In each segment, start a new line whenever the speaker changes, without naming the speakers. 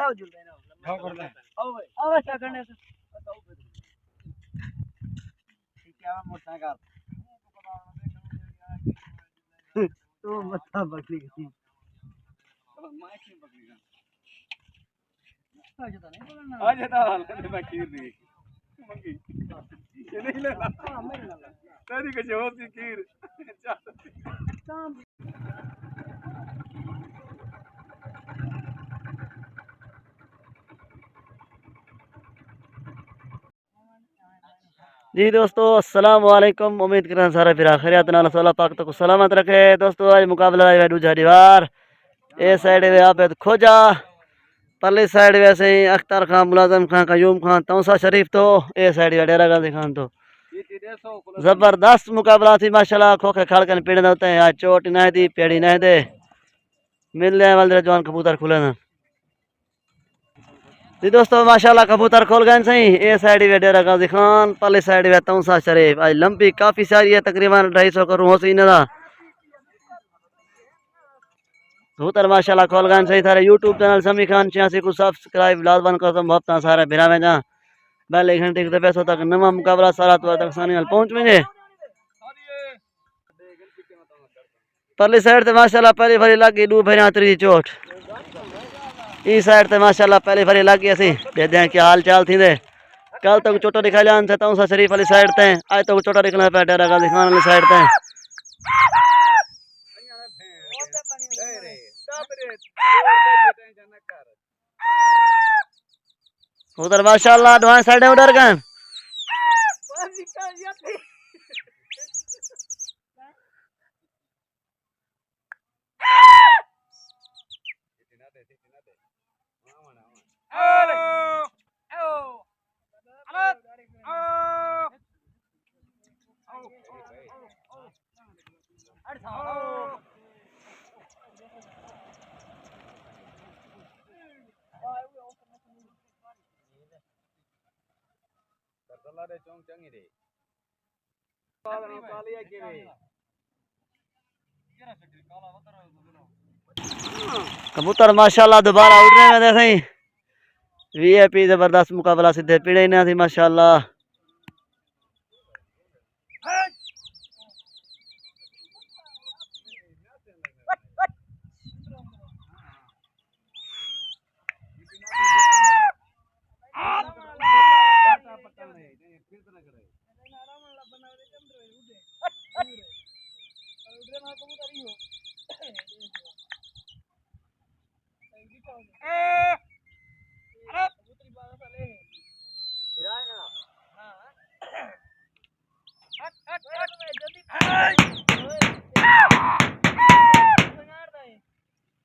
जाओ जुल देना हां कर दे आओ क्या करने से ठीक है मोटरसाइकिल तो मत बकरी की माइक में बकरी का आज नहीं बोलना आज था मैं खीर दी मंगी ये नहीं लेना हां मैं लेना तेरी के जो होती खीर जी दोस्तों अस्सलाम वालेकुम। उम्मीद करना सारा फिर खैरियत नाल अल्लाह पाक तो सलामत रखे। दोस्तों आज मुकाबला है दूजा दीवार ए साइड वे आबद खोजा परली साइड वैसे ही अख्तर खान मुलाजम खान कयूम खान तौसा शरीफ तो ए साइड वे डेरा गाजी खान तो जबरदस्त मुकाबला थी माशाल्लाह। खोखे खड़कन पीड़े होते हैं आज चोट न दी पेड़ी न दे मिलने वाले जवान कबूतर खुले ना जी दोस्तों माशाल्लाह कबूतर खोल गए सही। ए साइड वे डेरा गाजी खान परली साइड वे तौसा शरीफ आज लंबी काफी सारी है तकरीबन 250 करूँ हो सी ना कबूतर माशाल्लाह खोल गए सही। थारे यूट्यूब चैनल समी खान 86 को सब्सक्राइब लाजमन कर तुम भक्ता सारे बिना में जा पहले घंटे के पैसों तक नवा मुकाबला सारा तो तक सानी हाल पहुंच में परली साइड ते माशाल्लाह पहली भरी लगी दू भरिया त्री चोट ई साइड ते माशाल्लाह पहली भरी लगी ऐसी दे दे क्या हाल चाल थी दे कल तक चोटा दिखा जान से तौसा शरीफ वाली साइड ते आज तक चोटा दिखना पे डेरा गाजी खान वाली साइड ते उधर माशाल्लाह दोनों साइड उधर गए कबूतर माशाल्लाह दोबारा उड़ने में देखे वीआईपी जबरदस्त मुकाबला सीधे पीड़े ना थी माशाल्लाह।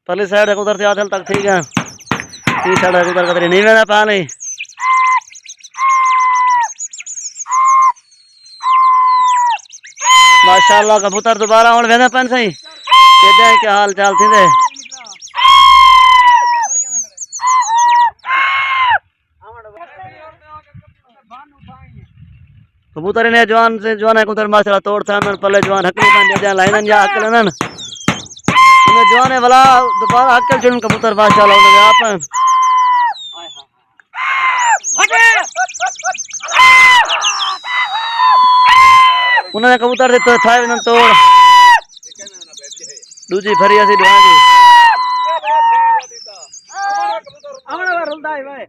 परली साइड उधर से आधल तक ठीक है ती साइड उधर कदरी नहीं लेना पा नहीं माशाल्लाह कबूतर दोबारा और वेना पन सही क्या हाल चाल थी दे कबूतर ने जवान से जवान है कबूतर माशाल्लाह तोड़ था मन पहले जवान हकली बन जा लाइनन या हकल नन ने जवान है वाला दोबारा हकल चुन कबूतर माशाल्लाह ने आप उन्होंने कबूतर दे तो था न तोड़ दूजी भरी ऐसी ढवा दी आमना बार रुलदा है भाई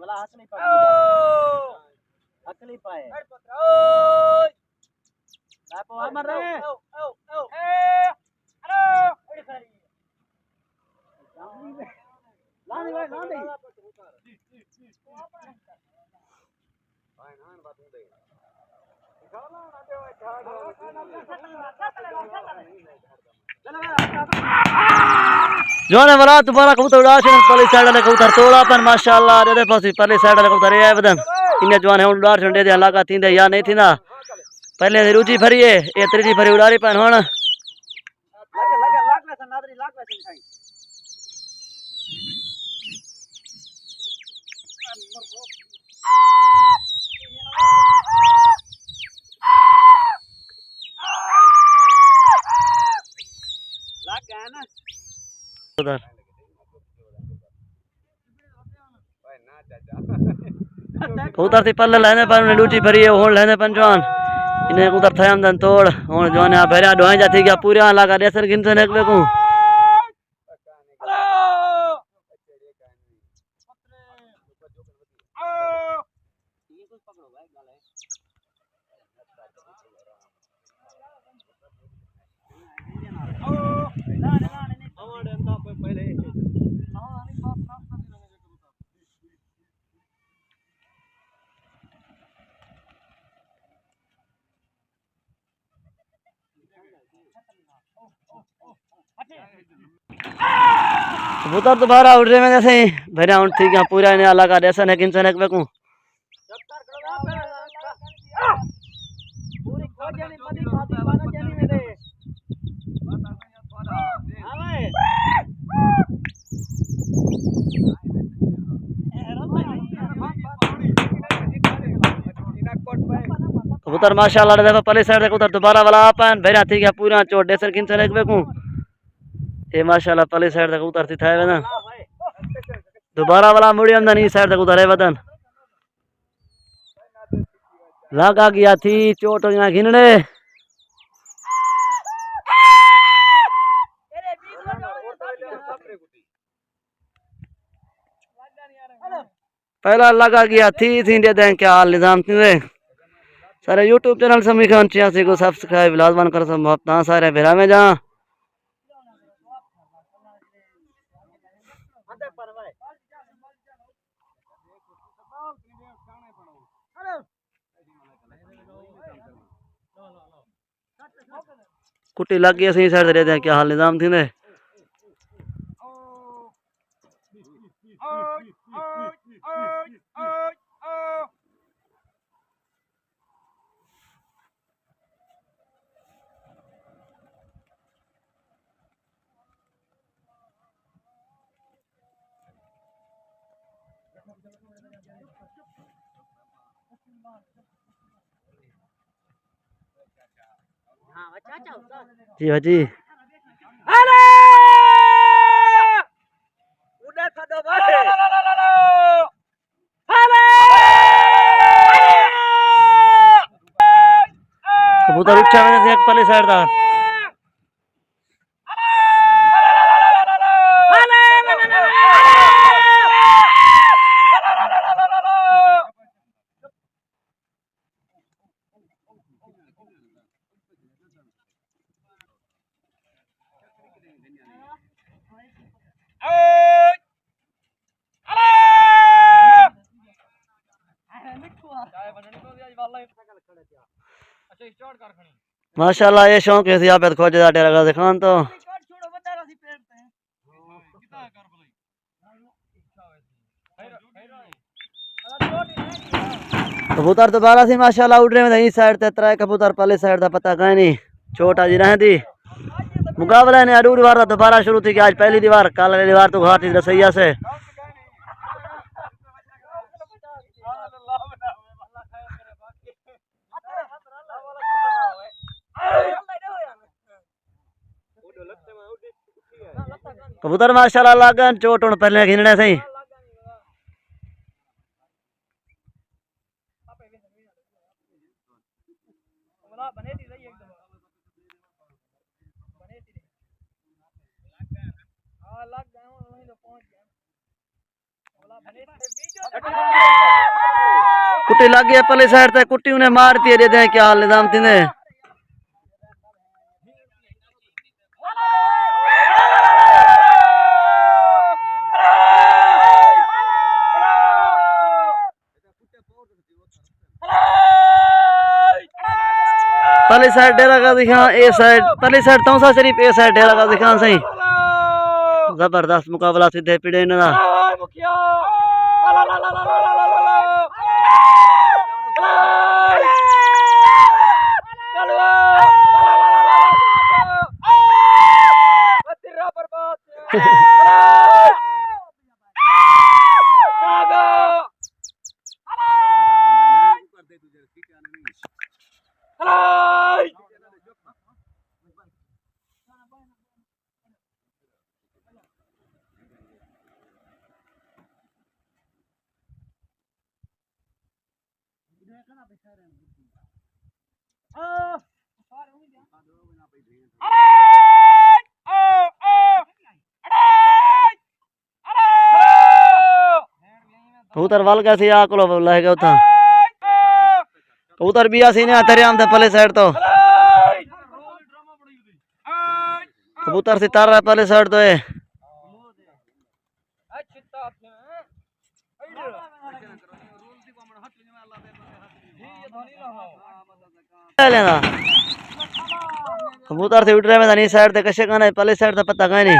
वाला हकली पाए लापो अमर रे लाने भाई लाने जोने वाला तुम्हारा कबूतर उड़ा छन पली साइड वाले कबूतर तोड़ा पर माशाल्लाह दे फसी पली साइड वाले कबूतर है बदन इने जवान है उड़ा छन दे लगा थींदे या नहीं थींदा पहले रुचि भरी है ए त्रीजी भरी उड़ारी पर हुन लगे नादरी लाग वैसे लाग उधर कबूतर थी पल्ले लेने पर उन्हें लूची भरी है होड़ लेने पंचवान इन्हें कबूतर थे हमदन तोड़ होड़ जो ने भरिया ढोई जाती गया पूरे लगा देसर गिनसे ने को कबूतर तो बाहर उड़ रहे में जैसे भरिया उड़ थी गया पूरा ने लगा देसर ने गिनसे ने को कबूतर माशाल्लाह देखो पहले साइड कबूतर दोबारा वाला आपन भेरा थी गया पूरा चोट देसर किनसे ने को ये माशाल्लाह पहले साइड कबूतर थी थाए वदन दोबारा वाला मुड़ी अंदर ई साइड कबूतर है वदन लगा गया थी चोट यहाँ घिनड़े पहला लगा गया थी दे क्या हाल निजाम थी सारे यूट्यूब चैनल समी खान 86 को सब्सक्राइब लाजमान कर सब सारे भेरा में जा कुट्टी लग गई सही साइड दे क्या हाल निजाम थी ने जी हाजी
अरे उधर खड़ो भाई अरे
कबूतर उठा मैंने एक पहले साइड था माशाल्लाह ये शौक है यहाँ पे खोजे जा डेरा का दिखान तो कबूतर दोबारा से माशाल्लाह उड़ रहे हैं इस साइड ते त्रै कबूतर पहले साइड का पता कहीं नहीं छोटा जी रहे थी मुकाबला ने अड़ूरी बार दोबारा शुरू थी कि आज पहली दीवार कल वाली दीवार तो घाट थी रसैया से कबूतर माशाल्लाह लागन चोट उन पहले घिनने सही कुट्टी लग गई पहले साइड तक कुट्टी उन्हें मारती है दे क्या हाल निजाम थी ने पहली साइड डेरा का दिखा ए साइड पहली साइड तौसा शरीफ ए साइड डेरा का दिखा सही जबरदस्त मुकाबला सीधे पिड़े इन्हें कबूतर वाल कैसे आकलो लग गया उतना कबूतर भी आसी ने तेरे आम थे पहले साइड तो कबूतर से तार रहा है पहले साइड तो है लेना कबूतर से उड़ रहे में नहीं साइड ते कशे कहना पहले साइड तो पता कहीं नहीं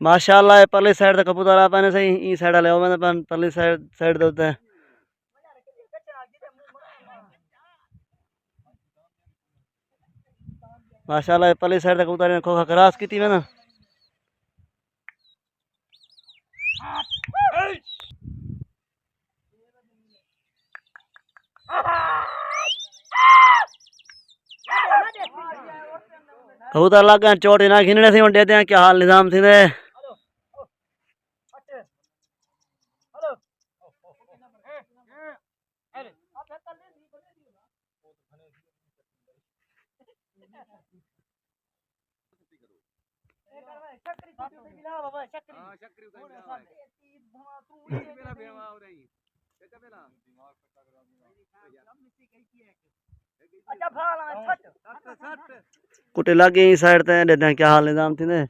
माशाल्लाह ये पहली साइड तक कबूतर आ पाने सही ई साइड ले मैंने पन पहली साइड साइड दे होते हैं माशाल्लाह ये पहली साइड तक कबूतर ने खोखा क्रॉस की थी मैंने कबूतर लग गए चोट ना खिंचने से दे दें क्या हाल निजाम थी दे कुटे लग गई साइड ते दे दें क्या हाल निजाम थी दे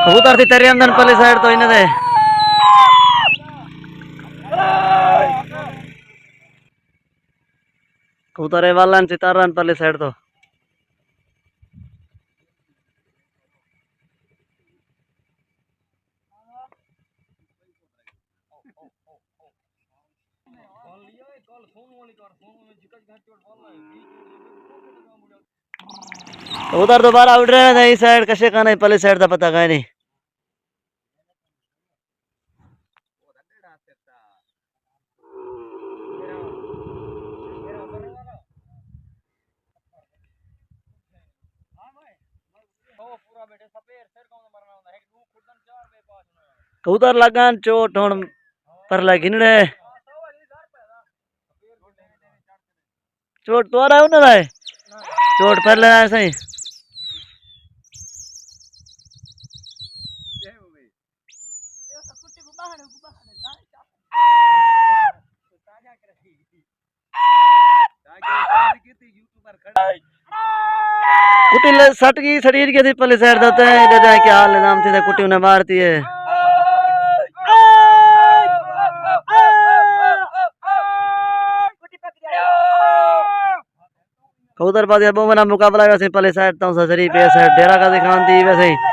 कबूतर थी तेरे अंदर पहले साइड तो इन्हें दे कबूतर वाला सितारा पहले साइड तो कबूतर दोबारा उड़ रहे हैं इस साइड कशे का नहीं पहले साइड था पता कहीं नहीं कबूतर लगन चोट हुन पर लगिन रे चोट तो आ रहा है ना चोट पर लगा सही कुटी सट गई शरीर के थी पहले साइड देते हैं क्या हाल नाम थी कुटी उन्हें मारती है कबूतर बाजी बो मना मुकाबला वैसे पहले साइड तो शरीर पे साइड डेरा का दिखान थी वैसे ही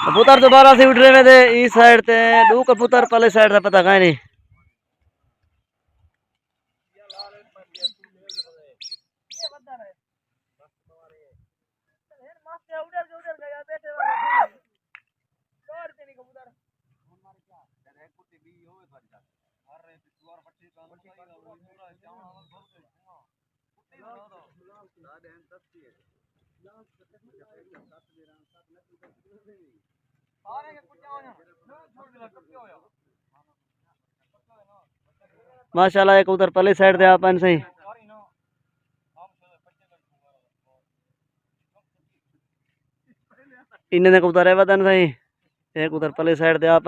कबूतर दोबारा से उड़ रहे में थे इस साइड ते दो कबूतर पहले साइड से पता कहीं नहीं माशाल्लाह एक उधर पहले साइड दे आप सही इन्हें कबूतर है बदन सही एक उधर पहले साइड दे आप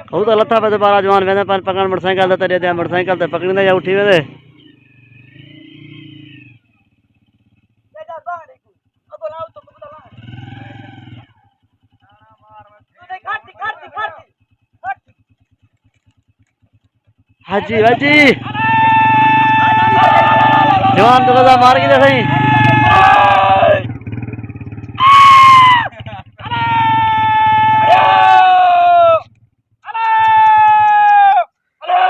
कबूतर लथा पे दोबारा जवान वेंदे पर पकड़ मोटरसाइकिल ते दे मोटरसाइकिल ते पकड़ने या उठी वेंदे हाजी हाजी जवान तो लगा मार के सही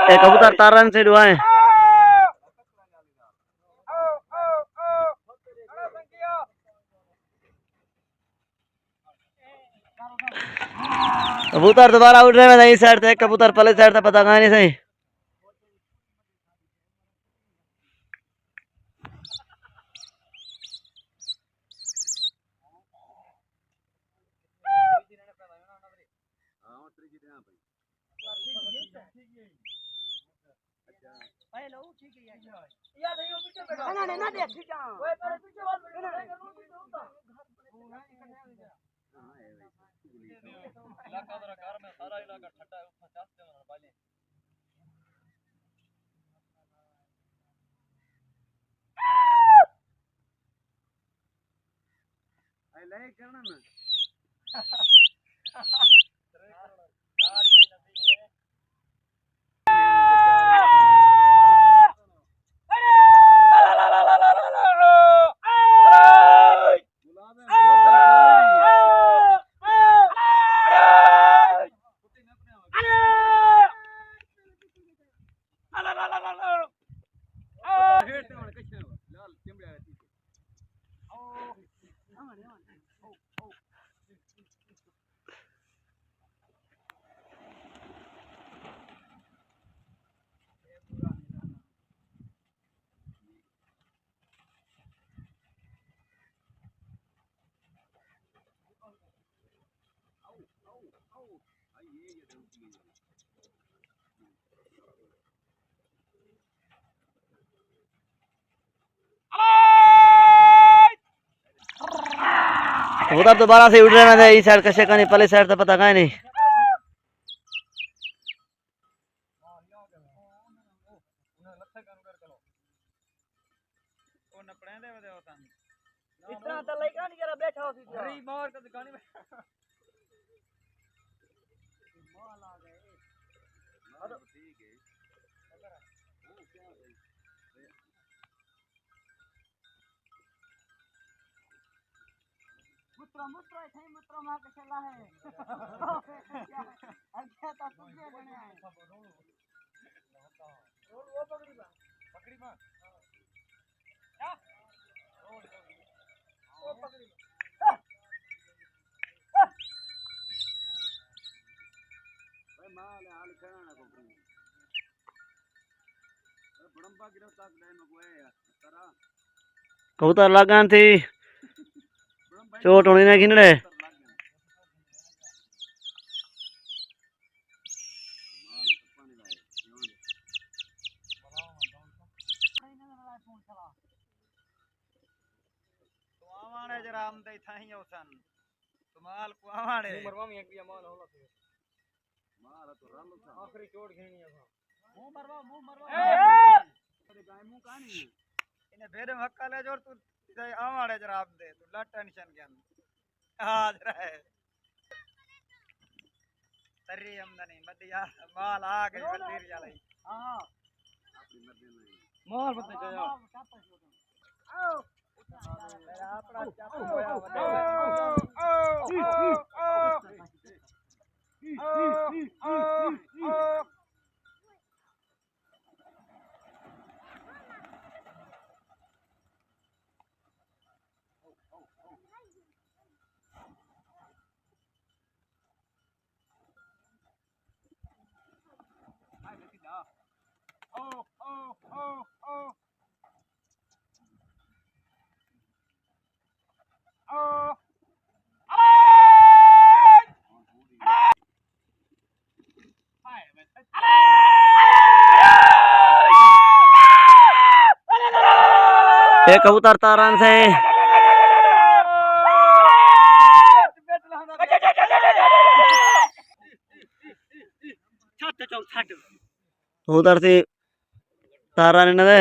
एक कबूतर तारन से डुआए कबूतर दोबारा उड़ रहे हैं इस साइड से कबूतर पहले साइड से पता कहाँ नहीं सही कबूतर दोबारा से उड़ रहे हैं इस साइड कशे कहीं पहले साइड से पता कहीं नहीं
इतना तो लइका नहीं जरा बैठा हो सी मार के दुकान में मुत्रा मुत्रा थे मुत्रा मां के चला है अच्छा तो तुझे गने है रोल वो पकड़ी मां क्या वो पकड़ी भाई माल हाल करना ना को बड़ंबा गिरफ्तार डाय में कोए तरा
कबूतर लगान थी चोट होनी ना किनड़े
आवाणे जरा हम दे थाई ओसन तुमाल को आवाणे मरवा में एक भी माल होला थे माल तो राम आखरी चोट घेनी है मुंह मरवा अरे गाय मुंह कानी इने भेरे हक्का ले जोर तू दे आवाणे जरा हम दे तू ला टेंशन के हां जरा है तरी हमदनी मदिया माल आ गई मंदिर जालाई हां अपनी मर्जी नहीं माल बते जाओ आओ आपड़ा चाप होया
एक कबूतर तारान से कबूतर थी तारान ने दे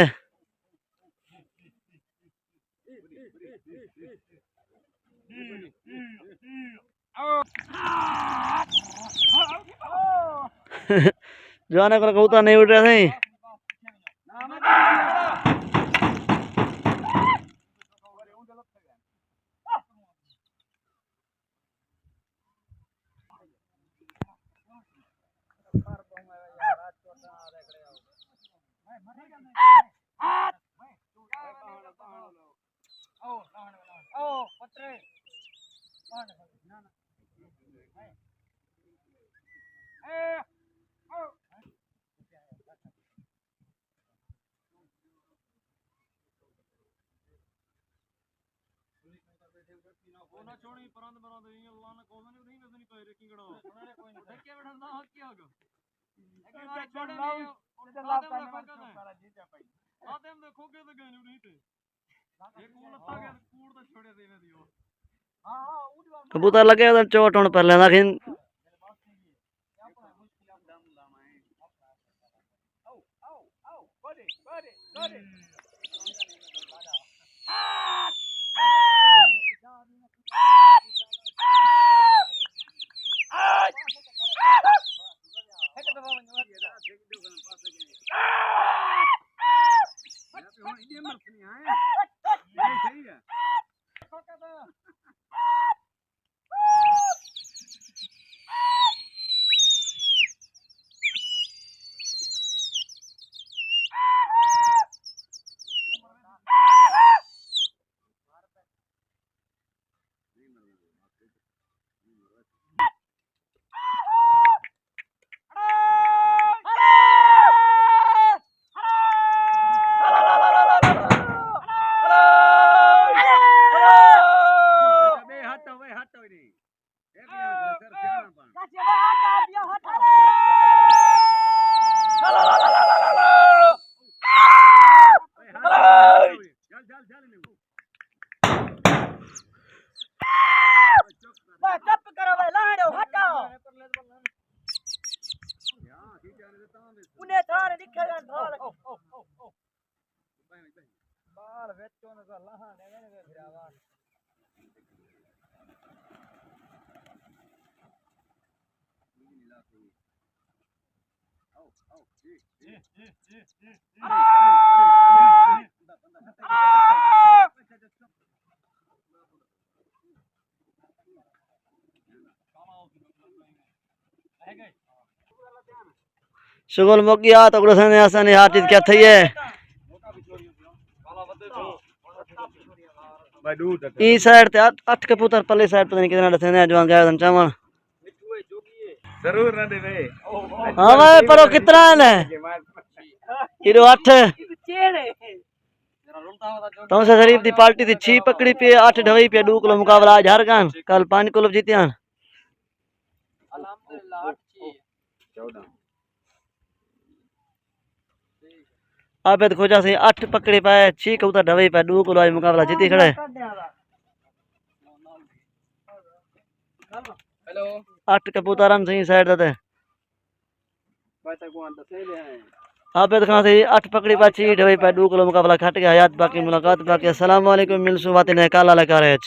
जो आने को कबूतर नहीं उड़ रहे थे
ना छोड़ी परंद परंद ये अल्लाह ने कोई नहीं वैसे नहीं पैर की गड़ो उन्होंने कोई नहीं देख के बैठा ना हक क्या होगा एक बार छोड़े नहीं और लाभ करने वाला सारा जीत है भाई आते हम देखोगे तो गए नहीं थे एक कूल लता के कूड़ तो छोड़े देने दियो हां हां उड़
कबूतर लगे उधर चोट होने पहले ना खिन
उन्हें थारे दिखेगा थाल बाल वेचो न तो लहा ने फिरावा
शुगल मोगिया तो गुड़सने आसानी हाथ चीज क्या थई है ई साइड ते 8 कबूतर पल्ले साइड पता नहीं कितना दसने जवान गया दन चावल
जरूर ना दे भाई
हां भाई पर वो कितना है किलो 8 तो से शरीफ दी पार्टी थी 6 पकड़ी पे 8 ढवई पे 2 किलो मुकाबला आज हार गन कल 5 किलो जीतियां
अल्हम्दुलिल्लाह 14
आबे तो खोजा से 8 पकड़ी पाए 6 कबूतर ढवई पे 2 किलो आज मुकाबला जीती खड़े
हेलो
8 कबूतर सही साइड दे
बात को अंदर से ले आए
आबे तो से 8 पकड़ी पा 6 ढवई पे 2 किलो मुकाबला खट गया हयात बाकी मुलाकात बाकी अस्सलाम वालेकुम मिलसु बातें काला लगा रहे